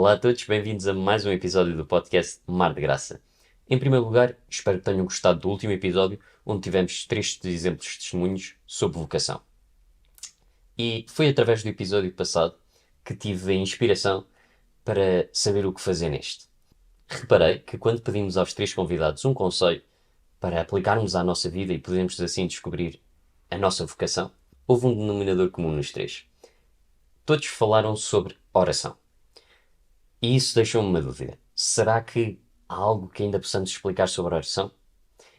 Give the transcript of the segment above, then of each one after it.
Olá a todos, bem-vindos a mais um episódio do podcast Mar de Graça. Em primeiro lugar, espero que tenham gostado do último episódio, onde tivemos 3 exemplos de testemunhos sobre vocação. E foi através do episódio passado que tive a inspiração para saber o que fazer neste. Reparei que quando pedimos aos 3 convidados um conselho para aplicarmos à nossa vida e podermos assim descobrir a nossa vocação, houve um denominador comum nos 3. Todos falaram sobre oração. E isso deixou-me uma dúvida. Será que há algo que ainda possamos explicar sobre a oração?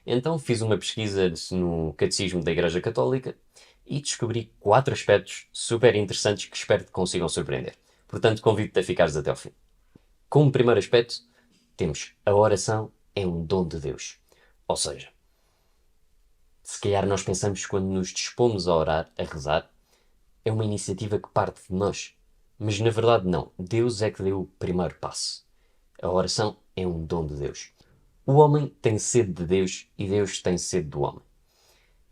Então fiz uma pesquisa no Catecismo da Igreja Católica e descobri 4 aspectos super interessantes que espero que consigam surpreender. Portanto, convido-te a ficares até ao fim. Como primeiro aspecto, temos a oração é um dom de Deus. Ou seja, se calhar nós pensamos que quando nos dispomos a orar, a rezar, é uma iniciativa que parte de nós. Mas na verdade não. Deus é que deu o primeiro passo. A oração é um dom de Deus. O homem tem sede de Deus e Deus tem sede do homem.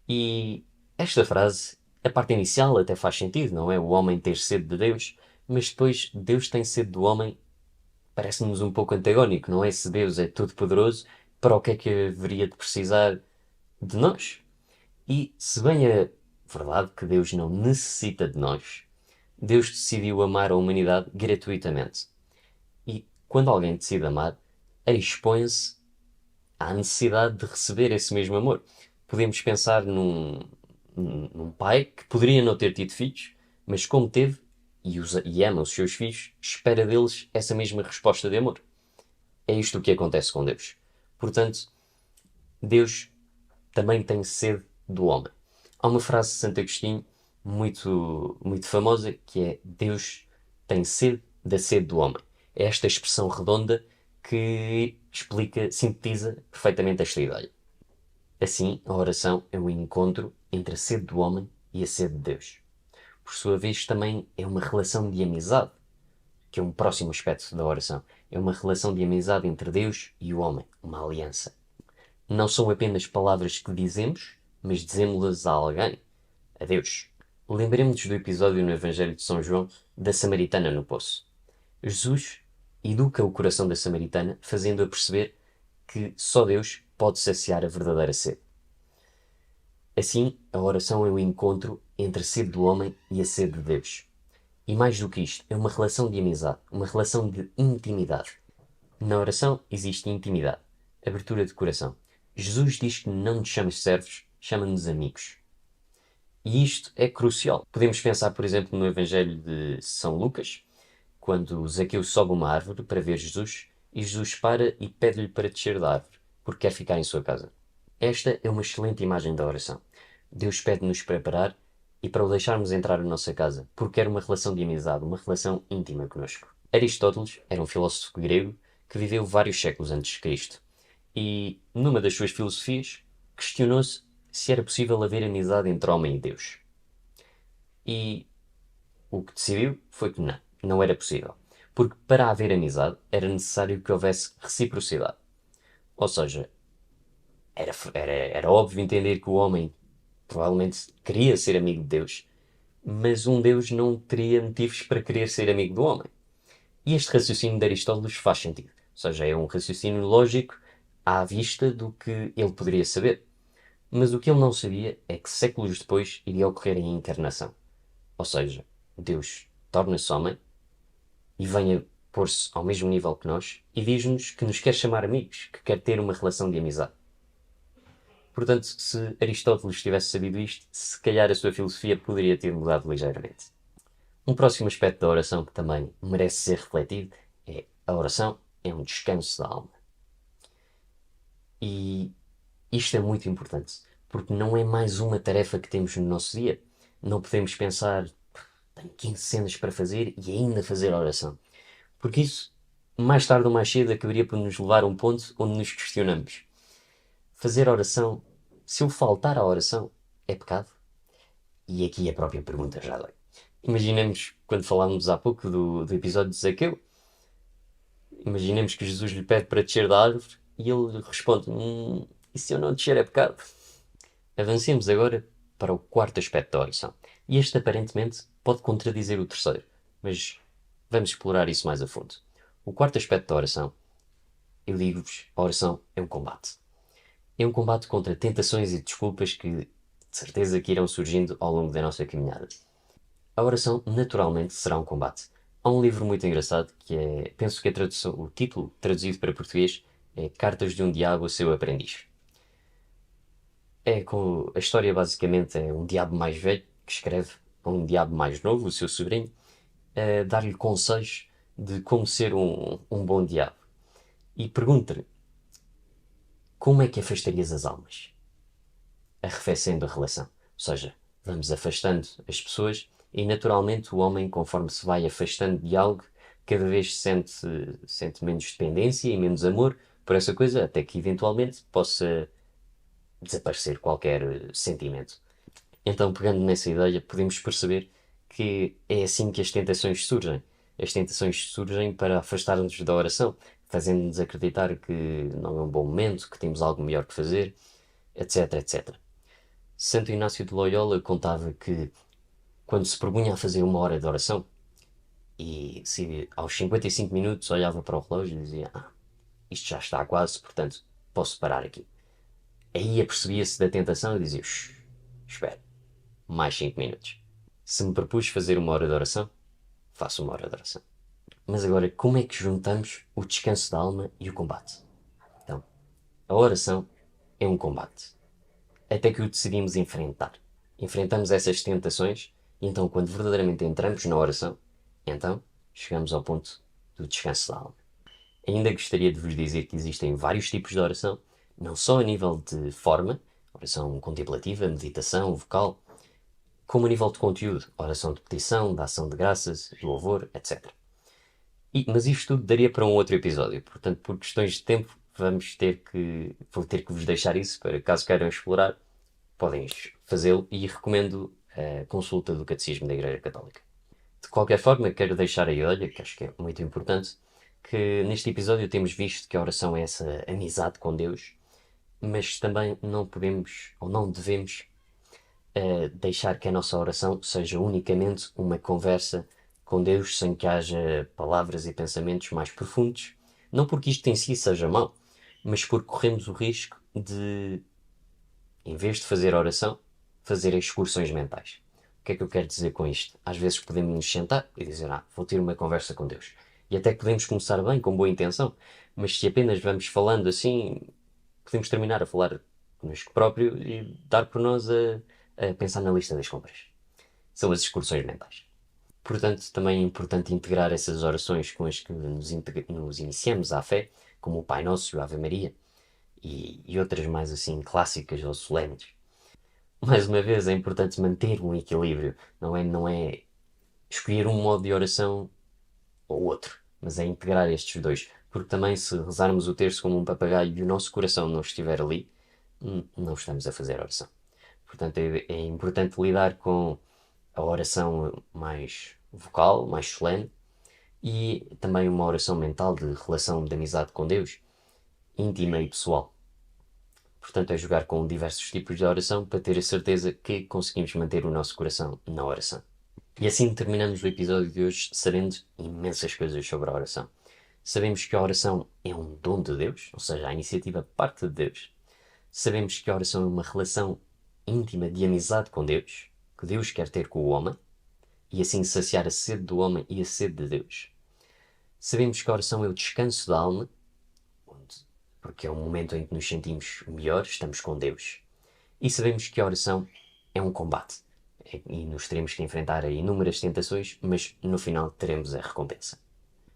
E esta frase, a parte inicial até faz sentido, não é? O homem ter sede de Deus, mas depois Deus tem sede do homem, parece-nos um pouco antagónico, não é? Se Deus é todo-poderoso, para o que é que haveria de precisar de nós? E se bem é verdade que Deus não necessita de nós, Deus decidiu amar a humanidade gratuitamente. E quando alguém decide amar, expõe-se à necessidade de receber esse mesmo amor. Podemos pensar num pai que poderia não ter tido filhos, mas como teve e ama os seus filhos, espera deles essa mesma resposta de amor. É isto o que acontece com Deus. Portanto, Deus também tem sede do homem. Há uma frase de Santo Agostinho muito famosa que é: Deus tem sede da sede do homem. É esta expressão redonda que explica, sintetiza perfeitamente esta ideia. Assim, a oração é um encontro entre a sede do homem e a sede de Deus. Por sua vez, também é uma relação de amizade, que é um próximo aspecto da oração. É uma relação de amizade entre Deus e o homem, uma aliança. Não são apenas palavras que dizemos, mas dizemos-las a alguém, a Deus. Lembremos-nos do episódio no Evangelho de São João da Samaritana no poço. Jesus educa o coração da Samaritana, fazendo-a perceber que só Deus pode saciar a verdadeira sede. Assim, a oração é o encontro entre a sede do homem e a sede de Deus. E mais do que isto, é uma relação de amizade, uma relação de intimidade. Na oração existe intimidade, abertura de coração. Jesus diz que não nos chama servos, chama-nos amigos. E isto é crucial. Podemos pensar, por exemplo, no Evangelho de São Lucas, quando Zaqueu sobe uma árvore para ver Jesus e Jesus para e pede-lhe para descer da árvore, porque quer ficar em sua casa. Esta é uma excelente imagem da oração. Deus pede-nos para parar e para o deixarmos entrar na nossa casa, porque quer uma relação de amizade, uma relação íntima connosco. Aristóteles era um filósofo grego que viveu vários séculos antes de Cristo. E, numa das suas filosofias, questionou-se se era possível haver amizade entre homem e Deus. E o que decidiu foi que não era possível. Porque para haver amizade era necessário que houvesse reciprocidade. Ou seja, era óbvio entender que o homem provavelmente queria ser amigo de Deus, mas um Deus não teria motivos para querer ser amigo do homem. E este raciocínio de Aristóteles faz sentido. Ou seja, é um raciocínio lógico à vista do que ele poderia saber. Mas o que ele não sabia é que séculos depois iria ocorrer a encarnação. Ou seja, Deus torna-se homem e vem a pôr-se ao mesmo nível que nós e diz-nos que nos quer chamar amigos, que quer ter uma relação de amizade. Portanto, se Aristóteles tivesse sabido isto, se calhar a sua filosofia poderia ter mudado ligeiramente. Um próximo aspecto da oração que também merece ser refletido é: a oração é um descanso da alma. E isto é muito importante, porque não é mais uma tarefa que temos no nosso dia. Não podemos pensar: tenho 15 cenas para fazer e ainda fazer a oração. Porque isso, mais tarde ou mais cedo, acabaria por nos levar a um ponto onde nos questionamos. Fazer a oração, se eu faltar à oração, é pecado? E aqui a própria pergunta já dói. Imaginemos, quando falámos há pouco do episódio de Zaqueu, imaginemos que Jesus lhe pede para descer da árvore e ele responde: e se eu não descer é pecado? Avancemos agora para o quarto aspecto da oração. E este aparentemente pode contradizer o terceiro, mas vamos explorar isso mais a fundo. o quarto aspecto da oração, eu digo-vos, a oração é um combate. É um combate contra tentações e desculpas que, de certeza, que irão surgindo ao longo da nossa caminhada. A oração, naturalmente, será um combate. Há um livro muito engraçado que é, penso que a tradução, o título traduzido para português é Cartas de um Diabo a seu Aprendiz. A história basicamente é um diabo mais velho que escreve a um diabo mais novo, o seu sobrinho, a dar-lhe conselhos de como ser um bom diabo. E pergunta-lhe, como é que afastarias as almas? Arrefecendo a relação. Ou seja, vamos afastando as pessoas e naturalmente o homem, conforme se vai afastando de algo, cada vez sente menos dependência e menos amor por essa coisa, até que eventualmente possa desaparecer qualquer sentimento. Então, pegando nessa ideia, podemos perceber que é assim que as tentações surgem. As tentações surgem para afastar-nos da oração, fazendo-nos acreditar que não é um bom momento, que temos algo melhor que fazer, etc, etc. Santo Inácio de Loyola contava que, quando se propunha a fazer uma hora de oração, e se aos 55 minutos olhava para o relógio e dizia: isto já está quase, portanto posso parar aqui. Aí apercebia-se da tentação e dizia: espera, mais 5 minutos. Se me propus fazer uma hora de oração, faço uma hora de oração. Mas agora, como é que juntamos o descanso da alma e o combate? Então, a oração é um combate. Até que o decidimos enfrentar. Enfrentamos essas tentações e então, quando verdadeiramente entramos na oração, então chegamos ao ponto do descanso da alma. Ainda gostaria de vos dizer que existem vários tipos de oração, não só a nível de forma, oração contemplativa, meditação, vocal, como a nível de conteúdo, oração de petição, de ação de graças, de louvor, etc. Mas isto tudo daria para um outro episódio, portanto, por questões de tempo, vou ter que vos deixar isso para, caso queiram explorar, podem fazê-lo e recomendo a consulta do Catecismo da Igreja Católica. De qualquer forma, quero deixar a ideia, que acho que é muito importante, que neste episódio temos visto que a oração é essa amizade com Deus, mas também não podemos ou não devemos deixar que a nossa oração seja unicamente uma conversa com Deus sem que haja palavras e pensamentos mais profundos. Não porque isto em si seja mau, mas porque corremos o risco de, em vez de fazer oração, fazer excursões mentais. O que é que eu quero dizer com isto? Às vezes podemos nos sentar e dizer: vou ter uma conversa com Deus. E até podemos começar bem, com boa intenção, mas se apenas vamos falando assim, podemos terminar a falar connosco próprio e dar por nós a pensar na lista das compras. São as excursões mentais. Portanto, também é importante integrar essas orações com as que nos iniciamos à fé, como o Pai Nosso e o Ave Maria, e outras mais assim clássicas ou solenes. Mais uma vez, é importante manter um equilíbrio. Não é escolher um modo de oração ou outro, mas é integrar estes dois. Porque também, se rezarmos o terço como um papagaio e o nosso coração não estiver ali, não estamos a fazer oração. Portanto, é importante lidar com a oração mais vocal, mais solene, e também uma oração mental de relação de amizade com Deus, íntima e pessoal. Portanto, é jogar com diversos tipos de oração para ter a certeza que conseguimos manter o nosso coração na oração. E assim terminamos o episódio de hoje sabendo imensas coisas sobre a oração. Sabemos que a oração é um dom de Deus, ou seja, a iniciativa parte de Deus. Sabemos que a oração é uma relação íntima de amizade com Deus, que Deus quer ter com o homem, e assim saciar a sede do homem e a sede de Deus. Sabemos que a oração é o descanso da alma, porque é um momento em que nos sentimos melhor, estamos com Deus. E sabemos que a oração é um combate, e nos teremos que enfrentar a inúmeras tentações, mas no final teremos a recompensa.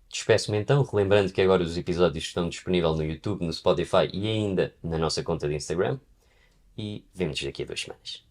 Despeço-me então, relembrando que agora os episódios estão disponíveis no YouTube, no Spotify e ainda na nossa conta de Instagram. E vemo-nos daqui a 2 semanas.